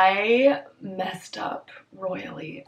I messed up royally.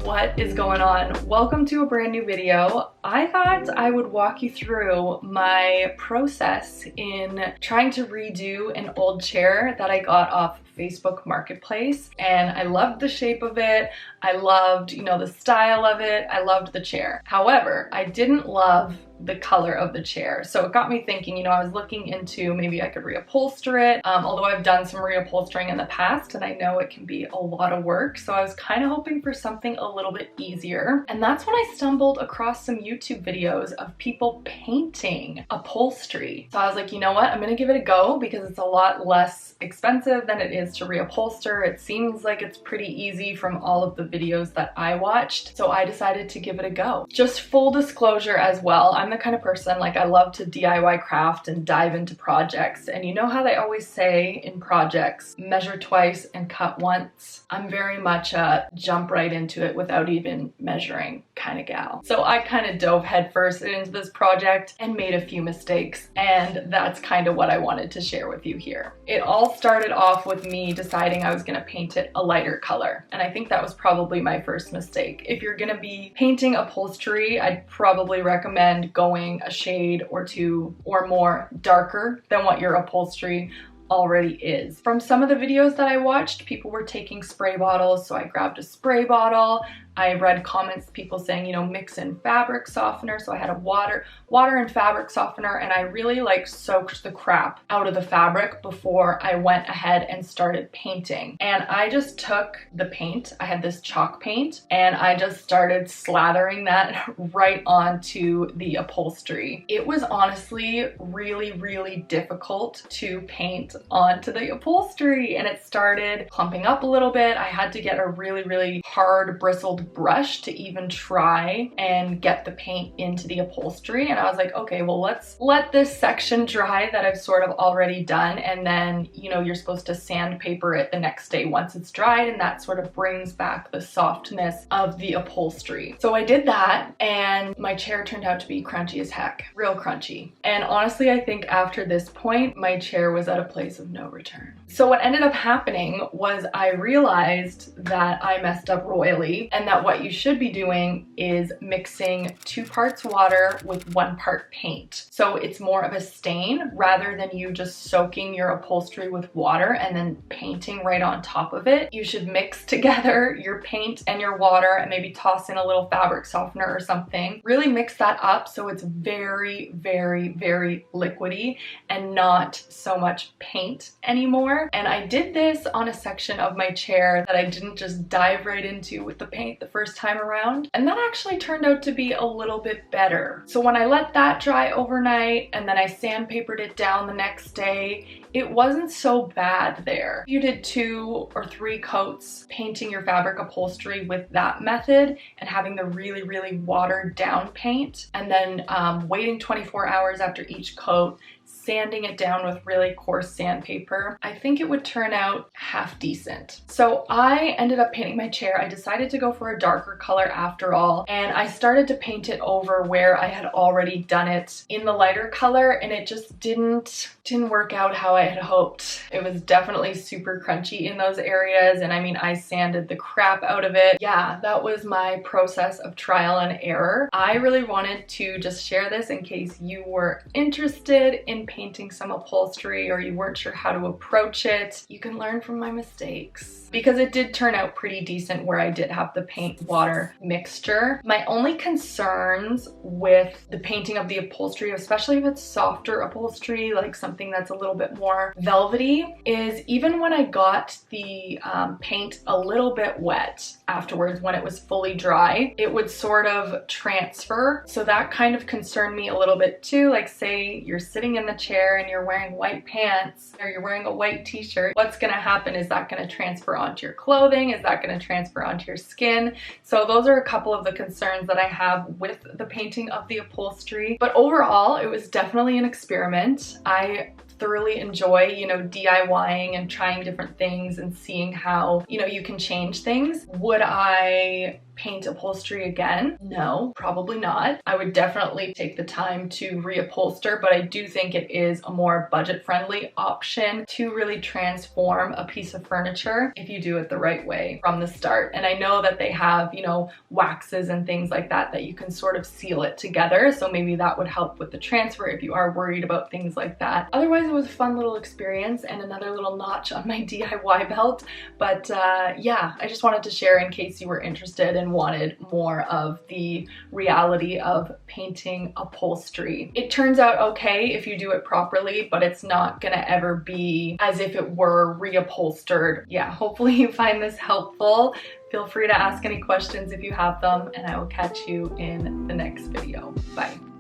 What is going on? Welcome to a brand new video. I thought I would walk you through my process in trying to redo an old chair that I got off Facebook Marketplace, and I loved the shape of it. I loved, the style of it. I loved the chair. However, I didn't love the color of the chair. So it got me thinking, I was looking into maybe I could reupholster it, although I've done some reupholstering in the past and I know it can be a lot of work. So I was kind of hoping for something a little bit easier. And that's when I stumbled across some YouTube videos of people painting upholstery. So I was like, you know what? I'm gonna give it a go because it's a lot less expensive than it is to reupholster. It seems like it's pretty easy from all of the videos that I watched. So I decided to give it a go. Just full disclosure as well, I'm the kind of person, I love to DIY craft and dive into projects. And you know how they always say in projects, measure twice and cut once? I'm very much a jump right into it without even measuring kind of gal. So I kind of dove headfirst into this project and made a few mistakes. And that's kind of what I wanted to share with you here. It all started off with me deciding I was going to paint it a lighter color. And I think that was probably my first mistake. If you're going to be painting upholstery, I'd probably recommend going a shade or two or more darker than what your upholstery already is. From some of the videos that I watched, people were taking spray bottles, so I grabbed a spray bottle. I read comments, people saying, mix in fabric softener. So I had a water and fabric softener, and I really soaked the crap out of the fabric before I went ahead and started painting. And I just took the paint, I had this chalk paint, and I just started slathering that right onto the upholstery. It was honestly really, really difficult to paint onto the upholstery, and it started clumping up a little bit. I had to get a really, really hard bristled brush to even try and get the paint into the upholstery. And I was like, okay, well, let's let this section dry that I've sort of already done, and then you're supposed to sandpaper it the next day once it's dried, and that sort of brings back the softness of the upholstery. So I did that, and my chair turned out to be crunchy as heck, real crunchy. And honestly, I think after this point my chair was at a place of no return. So what ended up happening was I realized that I messed up royally, and that what you should be doing is mixing 2 parts water with 1 part paint. So it's more of a stain rather than you just soaking your upholstery with water and then painting right on top of it. You should mix together your paint and your water and maybe toss in a little fabric softener or something. Really mix that up so it's very, very, very liquidy and not so much paint anymore. And I did this on a section of my chair that I didn't just dive right into with the paint the first time around, and that actually turned out to be a little bit better. So when I let that dry overnight and then I sandpapered it down the next day, it wasn't so bad there. You did 2 or 3 coats painting your fabric upholstery with that method and having the really, really watered down paint, and then waiting 24 hours after each coat, sanding it down with really coarse sandpaper, I think it would turn out half decent. So I ended up painting my chair. I decided to go for a darker color after all, and I started to paint it over where I had already done it in the lighter color, and it just didn't work out how I had hoped. It was definitely super crunchy in those areas, and I sanded the crap out of it. Yeah, that was my process of trial and error. I really wanted to just share this in case you were interested in painting some upholstery or you weren't sure how to approach it. You can learn from my mistakes, because it did turn out pretty decent where I did have the paint water mixture. My only concerns with the painting of the upholstery, especially if it's softer upholstery, like something that's a little bit more velvety, is even when I got the paint a little bit wet afterwards, when it was fully dry, it would sort of transfer. So that kind of concerned me a little bit too. Like, say you're sitting in the chair and you're wearing white pants or you're wearing a white t-shirt, what's gonna happen? Is that gonna transfer onto your clothing? Is that gonna transfer onto your skin? So those are a couple of the concerns that I have with the painting of the upholstery. But overall, it was definitely an experiment. I thoroughly enjoy, DIYing and trying different things and seeing how, you can change things. Would I paint upholstery again? No, probably not. I would definitely take the time to reupholster, but I do think it is a more budget-friendly option to really transform a piece of furniture if you do it the right way from the start. And I know that they have, you know, waxes and things like that that you can sort of seal it together, so maybe that would help with the transfer if you are worried about things like that. Otherwise, it was a fun little experience and another little notch on my DIY belt. But yeah, I just wanted to share in case you were interested and wanted more of the reality of painting upholstery. It turns out okay if you do it properly, but it's not gonna ever be as if it were reupholstered. Yeah, hopefully you find this helpful. Feel free to ask any questions if you have them, and I will catch you in the next video. Bye.